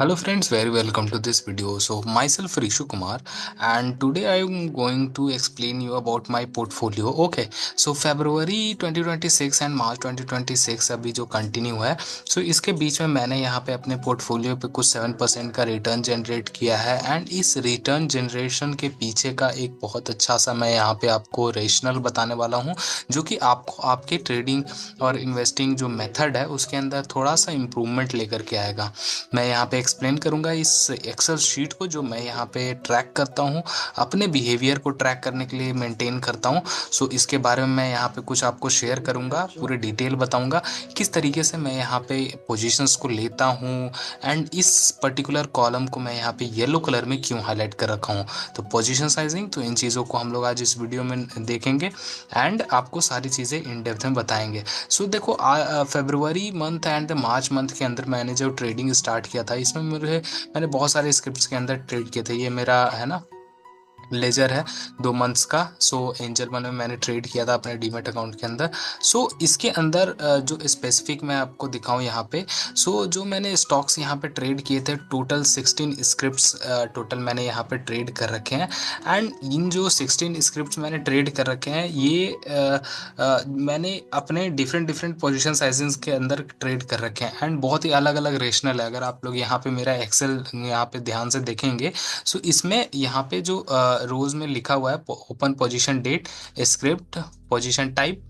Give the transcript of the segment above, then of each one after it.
Hello friends, very welcome to this video. So myself Rishu Kumar and today I am going to explain you about my portfolio. Okay, so February 2026 and March 2026 अभी जो continue है, सो इसके बीच में मैंने यहाँ पे अपने portfolio पे कुछ 7% का रिटर्न जनरेट किया है एंड इस रिटर्न जनरेशन के पीछे का एक बहुत अच्छा सा मैं यहाँ पे आपको रेशनल बताने वाला हूँ, जो कि आपको आपके ट्रेडिंग और इन्वेस्टिंग जो मेथड है उसके अंदर थोड़ा सा इम्प्रूवमेंट लेकर के आएगा। मैं यहाँ पे एक्सप्लेन करूंगा इस एक्सेल शीट को जो मैं यहाँ पे ट्रैक करता हूँ, अपने बिहेवियर को ट्रैक करने के लिए मेंटेन करता हूँ। सो इसके बारे में मैं यहाँ पे कुछ आपको शेयर करूंगा, पूरे डिटेल बताऊंगा किस तरीके से मैं यहाँ पे पोजीशंस को लेता हूँ एंड इस पर्टिकुलर कॉलम को मैं यहाँ पे येलो कलर में क्यों हाईलाइट कर रखा हूँ। तो पोजीशन साइजिंग, तो इन चीज़ों को हम लोग आज इस वीडियो में देखेंगे एंड आपको सारी चीज़ें इन डेप्थ में बताएंगे। सो देखो, फरवरी मंथ एंड मार्च मंथ के अंदर मैंने जो ट्रेडिंग स्टार्ट किया था, इसमें मैंने बहुत सारे स्क्रिप्ट्स के अंदर ट्रेड किए थे। ये मेरा है ना लेजर है 2 मंथ्स का। सो एंजल वन में मैंने ट्रेड किया था अपने डीमेट अकाउंट के अंदर। सो इसके अंदर जो स्पेसिफिक मैं आपको दिखाऊं यहाँ पे, सो जो मैंने स्टॉक्स यहाँ पे ट्रेड किए थे, टोटल 16 स्क्रिप्ट्स टोटल मैंने यहाँ पे ट्रेड कर रखे हैं। एंड इन जो 16 स्क्रिप्ट्स मैंने ट्रेड कर रखे हैं, ये मैंने अपने डिफरेंट डिफरेंट पोजीशन साइजेस के अंदर ट्रेड कर रखे हैं एंड बहुत ही अलग अलग रेशनल है। अगर आप लोग यहाँ पे मेरा एक्सेल यहाँ पे ध्यान से देखेंगे, सो इसमें यहाँ पे जो रोज में लिखा हुआ है, open position date, script, position type,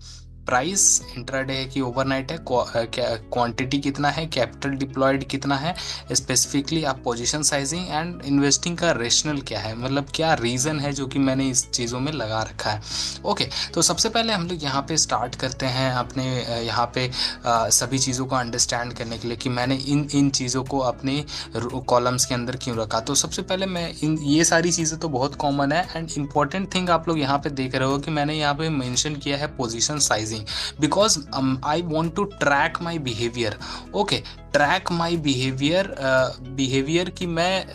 price, intraday है कि ओवरनाइट है, क्वांटिटी कितना है, कैपिटल डिप्लॉयड कितना है, स्पेसिफिकली आप पोजीशन साइजिंग एंड इन्वेस्टिंग का रेशनल क्या है, मतलब क्या रीज़न है जो कि मैंने इस चीज़ों में लगा रखा है। ओके, तो सबसे पहले हम लोग यहाँ पे स्टार्ट करते हैं अपने यहाँ पे सभी चीज़ों को अंडरस्टैंड करने के लिए कि मैंने इन इन चीज़ों को अपने कॉलम्स के अंदर क्यों रखा। तो सबसे पहले मैं ये सारी चीज़ें तो बहुत कॉमन है एंड इम्पॉर्टेंट थिंग आप लोग यहाँ पे देख रहे हो कि मैंने यहाँ पे मेंशन किया है position sizing, because I want to track my behavior. Okay, track my behaviour कि मैं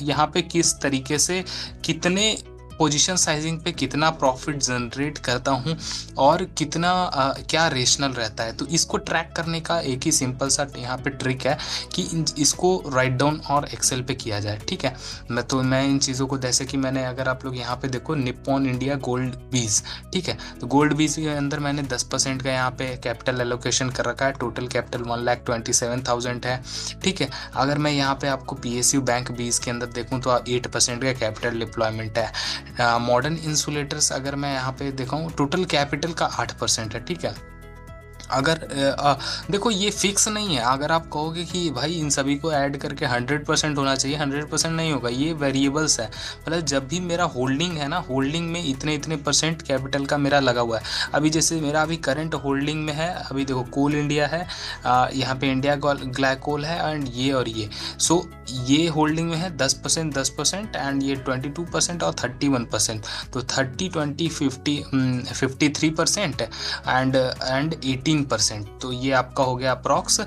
यहाँ पे किस तरीके से कितने पोजीशन साइजिंग पे कितना प्रॉफिट जनरेट करता हूँ और कितना क्या रेशनल रहता है। तो इसको ट्रैक करने का एक ही सिंपल सा यहाँ पे ट्रिक है कि इसको राइट डाउन और एक्सेल पे किया जाए। ठीक है, मैं इन चीज़ों को, जैसे कि मैंने, अगर आप लोग यहाँ पे देखो, निप्पॉन इंडिया गोल्ड बीज, ठीक है, तो गोल्ड बीज के अंदर मैंने 10% का यहाँ पे कैपिटल एलोकेशन कर रखा है। टोटल कैपिटल 1,27,000 है। ठीक है, अगर मैं यहाँ पे आपको PSU बैंक बीज के अंदर देखूँ तो 8% का कैपिटल डिप्लॉयमेंट है। मॉडर्न इंसुलेटर्स अगर मैं यहाँ पे दिखाऊँ, टोटल कैपिटल का 8% है। ठीक है, अगर देखो ये फिक्स नहीं है। अगर आप कहोगे कि भाई इन सभी को ऐड करके 100% होना चाहिए, 100% नहीं होगा, ये वेरिएबल्स है। मतलब जब भी मेरा होल्डिंग है ना, होल्डिंग में इतने इतने परसेंट कैपिटल का मेरा लगा हुआ है। अभी जैसे मेरा अभी करंट होल्डिंग में है, अभी देखो कोल इंडिया है, यहाँ पे इंडिया ग्लाइकोल है एंड ये और ये। सो ये होल्डिंग में है 10%, 10% एंड ये 22% और 31%। तो 30, 20, 50, 53% एंड 18%। तो ये आपका हो गया अप्रॉक्स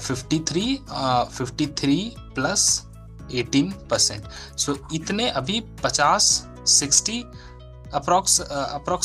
53 प्लस 18%। सो इतने अभी 50, 60, अप्रॉक्स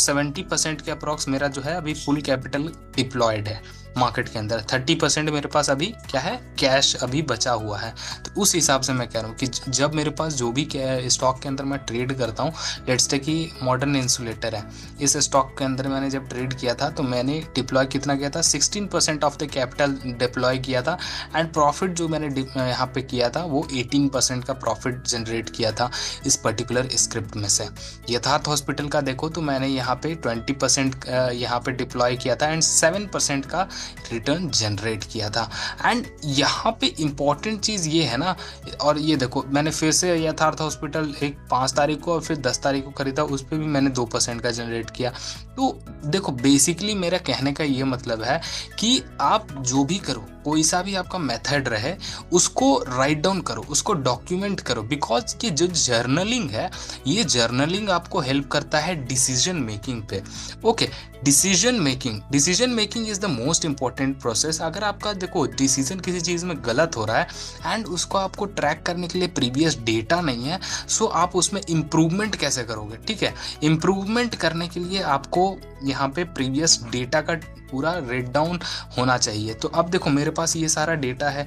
70% के अप्रॉक्स मेरा जो है अभी फुल कैपिटल डिप्लॉयड है मार्केट के अंदर। 30% मेरे पास अभी क्या है, कैश अभी बचा हुआ है। तो उस हिसाब से मैं कह रहा हूँ कि जब मेरे पास जो भी स्टॉक के अंदर मैं ट्रेड करता हूँ, लेट्स से कि मॉडर्न इंसुलेटर है, इस स्टॉक के अंदर मैंने जब ट्रेड किया था तो मैंने डिप्लॉय कितना किया था, 16% ऑफ द कैपिटल डिप्लॉय किया था एंड प्रॉफिट जो मैंने यहाँ पे किया था वो 18% का प्रॉफिट जनरेट किया था इस पर्टिकुलर स्क्रिप्ट में से। यथार्थ हॉस्पिटल का देखो तो मैंने यहाँ पे 20% यहाँ पे डिप्लॉय किया था एंड 7% का रिटर्न जनरेट किया था। एंड यहाँ पे इंपॉर्टेंट चीज़ ये है ना, और ये देखो मैंने फिर से यथार्थ हॉस्पिटल एक 5 तारीख को और फिर 10 तारीख को खरीदा, उस पर भी मैंने 2% का जनरेट किया। तो देखो बेसिकली मेरा कहने का ये मतलब है कि आप जो भी करो, कोई सा भी आपका मेथड रहे, उसको राइट डाउन करो, उसको डॉक्यूमेंट करो, बिकॉज ये जो जर्नलिंग है, ये जर्नलिंग आपको हेल्प करता है डिसीजन मेकिंग पे। Okay, decision making is the most important process. अगर आपका देखो डिसीजन किसी चीज़ में गलत हो रहा है एंड उसको आपको ट्रैक करने के लिए प्रीवियस डेटा नहीं है, सो आप उसमें इम्प्रूवमेंट कैसे करोगे। ठीक है, इम्प्रूवमेंट करने के लिए आपको यहाँ पे प्रीवियस डेटा का पूरा रेट डाउन होना चाहिए। तो अब देखो मेरे पास ये सारा डेटा है,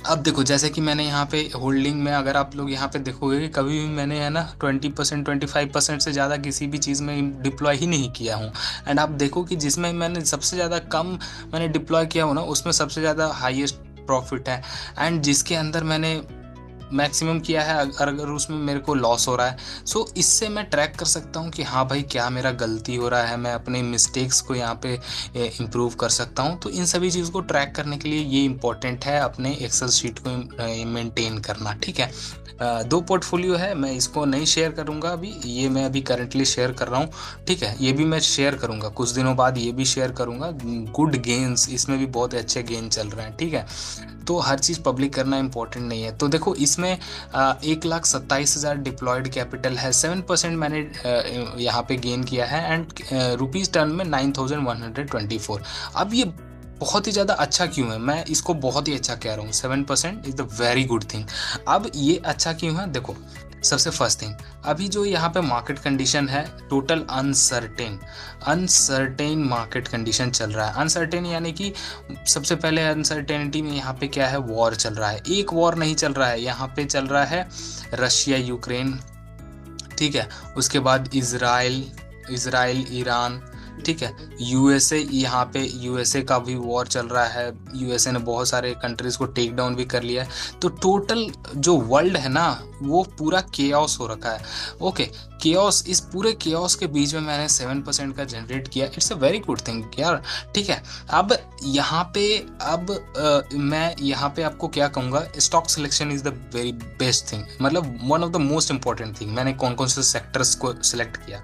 अब देखो जैसे कि मैंने यहाँ पे होल्डिंग में, अगर आप लोग यहाँ पे देखोगे कि कभी भी मैंने है ना 20% 25% से ज़्यादा किसी भी चीज़ में डिप्लॉय ही नहीं किया हूँ। एंड आप देखो कि जिसमें मैंने सबसे ज़्यादा कम मैंने डिप्लॉय किया हूँ ना, उसमें सबसे ज़्यादा हाईएस्ट प्रॉफिट है। एंड जिसके अंदर मैंने मैक्सिमम किया है, अगर उसमें मेरे को लॉस हो रहा है, सो इससे मैं ट्रैक कर सकता हूँ कि हाँ भाई क्या मेरा गलती हो रहा है, मैं अपने मिस्टेक्स को यहाँ पे इम्प्रूव कर सकता हूँ। तो इन सभी चीज़ को ट्रैक करने के लिए ये इंपॉर्टेंट है अपने एक्सेल शीट को मेंटेन करना, ठीक है। दो पोर्टफोलियो है, मैं इसको नहीं शेयर करूंगा अभी, ये मैं अभी करंटली शेयर कर रहा हूँ, ठीक है। ये भी मैं शेयर करूंगा कुछ दिनों बाद, ये भी शेयर करूंगा। गुड गेन्स, इसमें भी बहुत अच्छे गेन चल रहे हैं, ठीक है। तो हर चीज़ पब्लिक करना इंपॉर्टेंट नहीं है। तो देखो इसमें 1,27,000 डिप्लॉयड कैपिटल है, 7% मैंने यहाँ पे गेन किया है। एंड रुपीज़ टर्म में 9,124। अब ये बहुत ही ज़्यादा अच्छा क्यों है, मैं इसको बहुत ही अच्छा कह रहा हूँ। 7% is the very good thing. अब ये अच्छा क्यों है, देखो सबसे फर्स्ट थिंग, अभी जो यहाँ पे मार्केट कंडीशन है टोटल अनसर्टेन मार्केट कंडीशन चल रहा है। अनसर्टेन यानी कि सबसे पहले अनसर्टेनिटी में यहाँ पे क्या है, वॉर चल रहा है। एक वॉर नहीं चल रहा है, यहाँ पे चल रहा है रशिया यूक्रेन, ठीक है। उसके बाद इज़राइल ईरान, ठीक है। यूएसए, यहाँ पे यूएसए का भी वॉर चल रहा है, यूएसए ने बहुत सारे कंट्रीज को टेक डाउन भी कर लिया है। तो टोटल जो वर्ल्ड है ना वो पूरा केओस हो रखा है, ओके। केओस, इस पूरे केओस के बीच में मैंने 7% का जनरेट किया, it's a very good thing यार, ठीक है। अब यहाँ पे मैं यहाँ पे आपको क्या कहूँगा, stock selection is the very best thing, मतलब one of the most important thing. मैंने कौन कौन से सेक्टर्स को सिलेक्ट किया,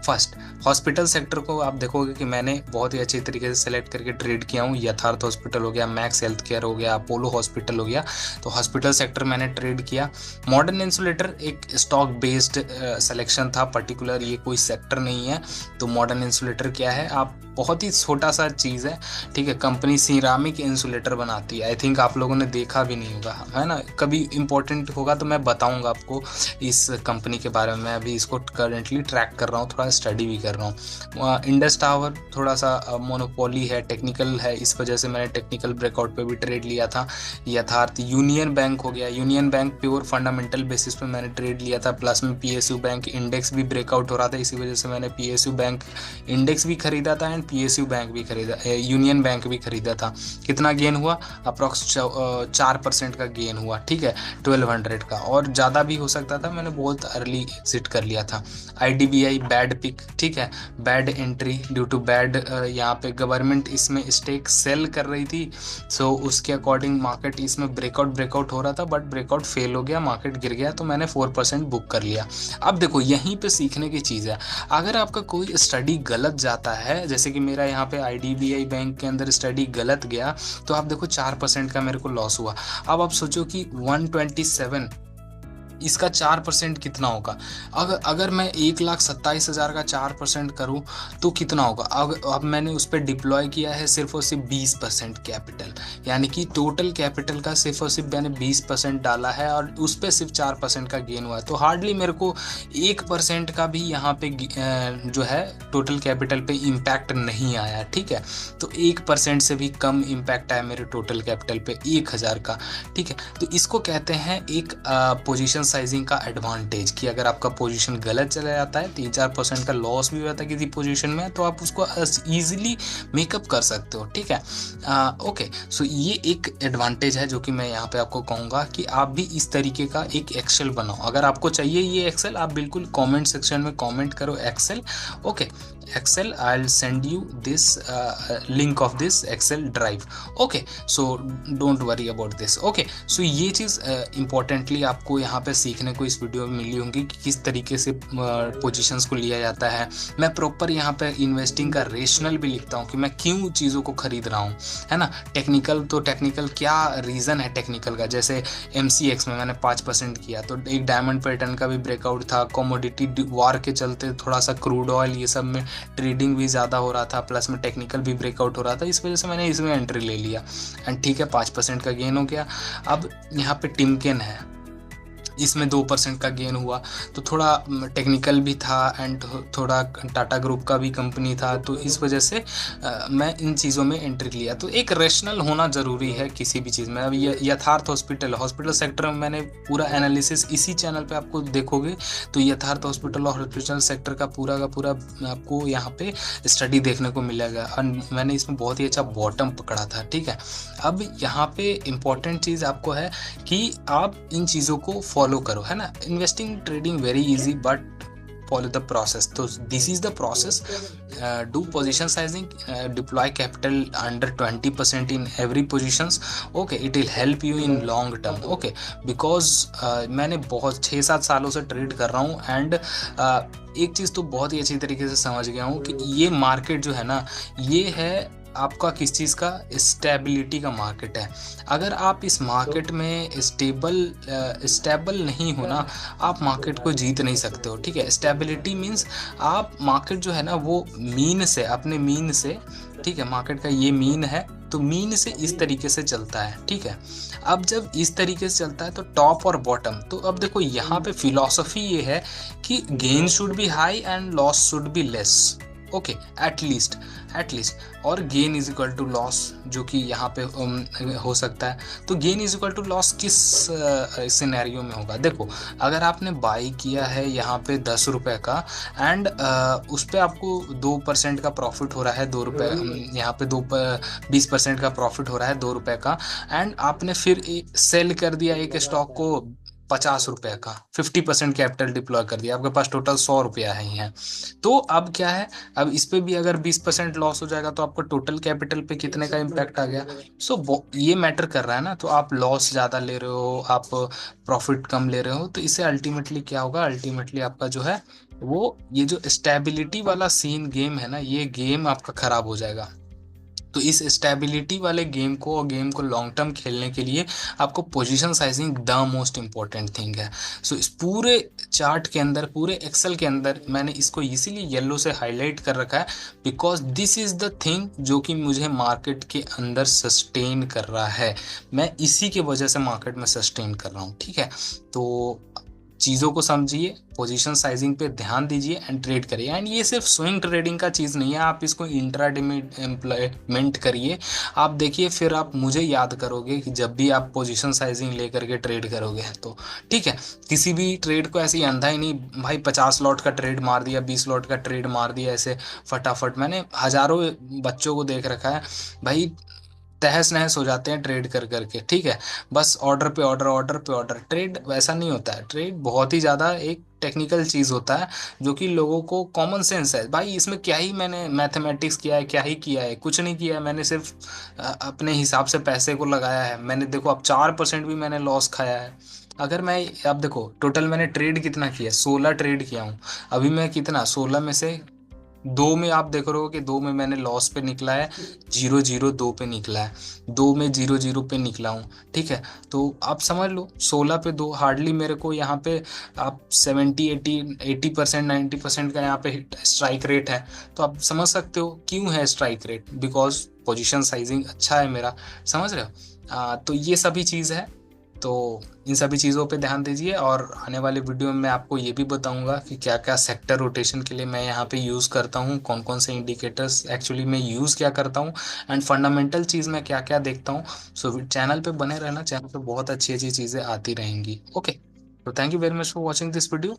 फर्स्ट हॉस्पिटल सेक्टर को आप देखोगे कि मैंने बहुत ही अच्छी तरीके से सेलेक्ट करके ट्रेड किया हूँ। यथार्थ हॉस्पिटल हो गया, मैक्स हेल्थ केयर हो गया, अपोलो हॉस्पिटल हो गया, तो हॉस्पिटल सेक्टर मैंने ट्रेड किया। मॉडर्न इंसुलेटर एक स्टॉक बेस्ड सिलेक्शन था पर्टिकुलर, ये कोई सेक्टर नहीं है। तो मॉडर्न इंसुलेटर क्या है, आप बहुत ही छोटा सा चीज़ है, ठीक है। कंपनी सिरामिक इंसुलेटर बनाती है, आई थिंक आप लोगों ने देखा भी नहीं होगा, है ना। कभी इंपॉर्टेंट होगा तो मैं बताऊंगा आपको इस कंपनी के बारे में। मैं अभी इसको करंटली ट्रैक कर रहा हूँ, थोड़ा स्टडी भी कर रहा हूँ। इंडस टावर थोड़ा सा मोनोपोली है, टेक्निकल है, इस वजह से मैंने टेक्निकल ब्रेकआउट पे भी ट्रेड लिया था। यथार्थ, यूनियन बैंक हो गया, union bank pure fundamental basis पे मैंने ट्रेड लिया था। प्लस में पीएसयू बैंक इंडेक्स भी ब्रेकआउट हो रहा था, इसी वजह से मैंने पीएसयू बैंक इंडेक्स भी खरीदा था एंड पीएसयू बैंक भी खरीदा, यूनियन बैंक भी खरीदा था। कितना गेन हुआ, अप्रॉक्स 4% का गेन हुआ, ठीक है, 1200 का, और ज़्यादा भी हो सकता था, मैंने बहुत अर्ली एग्जिट कर लिया था। आईडीबीआई बैड पिक, ठीक है, bad entry due to bad, यहाँ पे गवर्नमेंट इसमें स्टेक सेल कर रही थी, सो उसके अकॉर्डिंग मार्केट इसमें ब्रेकआउट हो रहा था, बट ब्रेकआउट फेल हो गया, मार्केट गिर गया, तो मैंने 4% बुक कर लिया। अब देखो यहीं पे सीखने की चीज़ है, अगर आपका कोई स्टडी गलत जाता है, जैसे कि मेरा यहाँ पे आईडीबीआई बैंक के अंदर स्टडी गलत गया, तो आप देखो 4% का मेरे को लॉस हुआ। अब आप सोचो कि 127, इसका 4% कितना होगा। अगर मैं 1,27,000 का 4% करूं तो कितना होगा। अब मैंने उस पर डिप्लॉय किया है सिर्फ और सिर्फ 20% कैपिटल, यानी कि टोटल कैपिटल का सिर्फ और सिर्फ मैंने 20% डाला है और उस पर सिर्फ 4% का गेन हुआ है। तो हार्डली मेरे को 1% का भी यहाँ पे जो है टोटल कैपिटल पे इम्पैक्ट नहीं आया, ठीक है। तो 1% से भी कम इम्पैक्ट आया मेरे टोटल कैपिटल पे 1,000 का, ठीक है। तो इसको कहते हैं एक पोजीशन साइजिंग का एडवांटेज, कि अगर आपका पोजीशन गलत चला जाता है, 3-4% का लॉस भी होता है किसी पोजीशन में, तो आप उसको इजीली मेकअप कर सकते हो, ठीक है। ओके, सो ये एक एडवांटेज है जो कि मैं यहाँ पे आपको कहूँगा कि आप भी इस तरीके का एक एक्सेल बनाओ। अगर आपको चाहिए ये एक्सेल, आप बिल्कुल कमेंट सेक्शन में कमेंट करो excel, okay. Excel, I'll send you this link of this Excel drive, okay, so don't worry about this, okay। so ये चीज़ इम्पोर्टेंटली आपको यहाँ पे सीखने को इस वीडियो में मिली होंगी कि किस तरीके से पोजीशंस को लिया जाता है। मैं प्रॉपर यहाँ पे इन्वेस्टिंग का रेशनल भी लिखता हूँ कि मैं क्यों चीज़ों को खरीद रहा हूँ, है ना। टेक्निकल, तो टेक्निकल क्या रीज़न है टेक्निकल का, जैसे MCX में मैंने 5% किया, तो एक डायमंड पैटर्न का भी ब्रेकआउट था, कमोडिटी वार के चलते थोड़ा सा क्रूड ऑयल ये सब में ट्रेडिंग भी ज़्यादा हो रहा था, प्लस में टेक्निकल भी ब्रेकआउट हो रहा था, इस वजह से मैंने इसमें एंट्री ले लिया एंड ठीक है, 5% का गेन हो गया। अब यहाँ पे टिमकेन है, इसमें 2% का गेन हुआ। तो थोड़ा टेक्निकल भी था एंड थोड़ा टाटा ग्रुप का भी कंपनी था, तो इस वजह से मैं इन चीज़ों में एंट्री लिया। तो एक रैशनल होना ज़रूरी है किसी भी चीज़ में। अब ये यथार्थ हॉस्पिटल हॉस्पिटल सेक्टर में मैंने पूरा एनालिसिस इसी चैनल पे आपको देखोगे, तो यथार्थ हॉस्पिटल और हॉस्पिटल सेक्टर का पूरा आपको यहाँ पे स्टडी देखने को मिलेगा, और मैंने इसमें बहुत ही अच्छा बॉटम पकड़ा था। ठीक है, अब यहाँ पे इम्पोर्टेंट चीज़ आपको है कि आप इन चीज़ों को फॉलो करो, है ना। Investing trading very easy, but follow the process. So this is the process. Do position sizing, deploy capital under 20% in every positions. Okay, it will help you in long term. Okay, because मैंने बहुत 6-7 सालों से trade कर रहा हूँ, and एक चीज़ तो बहुत ही अच्छी तरीके से समझ गया हूँ कि ये मार्केट जो है ना, ये है आपका किस चीज़ का, स्टेबिलिटी का मार्केट है। अगर आप इस मार्केट में स्टेबल नहीं हो ना, आप मार्केट को जीत नहीं सकते हो। ठीक है, स्टेबिलिटी मीन्स आप मार्केट जो है ना वो मीन से, अपने मीन से, ठीक है, मार्केट का ये मीन है, तो मीन से इस तरीके से चलता है। ठीक है, अब जब इस तरीके से चलता है तो टॉप और बॉटम, तो अब देखो यहाँ पे फिलॉसफी ये है कि gain should be high and loss should be less. Okay, at least or gain is equal to loss, जो कि यहाँ पे हो सकता है। तो gain is equal to loss किस सिनेरियो में होगा? देखो, अगर आपने बाई किया है यहाँ पे 10 रुपए का, एंड उस पर आपको 2% का प्रॉफिट हो रहा है, 2 रुपये, यहाँ पे 20% का प्रॉफिट हो रहा है 2 रुपए का, एंड आपने फिर सेल कर दिया एक स्टॉक को 50 रुपए का, 50% कैपिटल डिप्लॉय कर दिया, आपके पास टोटल 100 रुपया है। तो अब क्या है, अब इस पे भी अगर 20% लॉस हो जाएगा तो आपको टोटल कैपिटल पे कितने का इम्पैक्ट आ गया। ये मैटर कर रहा है ना। तो आप लॉस ज़्यादा ले रहे हो, आप प्रॉफिट कम ले रहे हो, तो इससे अल्टीमेटली क्या होगा, अल्टीमेटली आपका जो है वो ये जो स्टेबिलिटी वाला सीन गेम है ना, ये गेम आपका खराब हो जाएगा। तो इस स्टेबिलिटी वाले गेम को लॉन्ग टर्म खेलने के लिए आपको position sizing the most important thing है। सो इस पूरे चार्ट के अंदर, पूरे एक्सेल के अंदर मैंने इसको इसीलिए येलो से हाईलाइट कर रखा है, because this is the thing जो कि मुझे मार्केट के अंदर सस्टेन कर रहा है। मैं इसी के वजह से मार्केट में सस्टेन कर रहा हूँ। ठीक है, तो चीज़ों को समझिए, पोजीशन साइजिंग पे ध्यान दीजिए एंड ट्रेड करिए। एंड ये सिर्फ स्विंग ट्रेडिंग का चीज़ नहीं है, आप इसको इंट्राडे में इम्प्लीमेंट करिए। आप देखिए, फिर आप मुझे याद करोगे कि जब भी आप पोजीशन साइजिंग लेकर के ट्रेड करोगे तो। ठीक है, किसी भी ट्रेड को ऐसे ही अंधा ही नहीं भाई 50 लॉट का ट्रेड मार दिया, 20 लॉट का ट्रेड मार दिया ऐसे फटाफट। मैंने हज़ारों बच्चों को देख रखा है भाई, तहस नहस हो जाते हैं ट्रेड कर करके। ठीक है, बस ऑर्डर पे ऑर्डर, ऑर्डर पे ऑर्डर। ट्रेड वैसा नहीं होता है, ट्रेड बहुत ही ज़्यादा एक टेक्निकल चीज़ होता है, जो कि लोगों को कॉमन सेंस है भाई। इसमें क्या ही मैंने मैथमेटिक्स किया है, क्या ही किया है, कुछ नहीं किया है। मैंने सिर्फ अपने हिसाब से पैसे को लगाया है। मैंने देखो अब 4% भी मैंने लॉस खाया है। अगर मैं, अब देखो टोटल मैंने ट्रेड कितना किया, 16 ट्रेड किया हूँ। अभी मैं कितना, 16 में से दो में आप देख रहे हो कि दो में मैंने लॉस पे निकला है, 0-0 2 पे निकला है, दो में 0-0 पे निकला हूँ। ठीक है, तो आप समझ लो 16 पे 2, हार्डली मेरे को यहाँ पे आप 70-80% 90% का यहाँ पे स्ट्राइक रेट है। तो आप समझ सकते हो क्यों है strike rate, because position sizing अच्छा है मेरा। समझ रहे हो? तो ये सभी चीज़ है। तो इन सभी चीज़ों पे ध्यान दीजिए, और आने वाले वीडियो में मैं आपको ये भी बताऊंगा कि क्या क्या सेक्टर रोटेशन के लिए मैं यहाँ पे यूज़ करता हूँ, कौन कौन से इंडिकेटर्स एक्चुअली मैं यूज़ क्या करता हूँ, एंड फंडामेंटल चीज़ मैं क्या क्या देखता हूँ। सो चैनल पे बने रहना, चैनल पे बहुत अच्छी अच्छी चीज़ें आती रहेंगी। ओके, तो thank you very much for watching this video.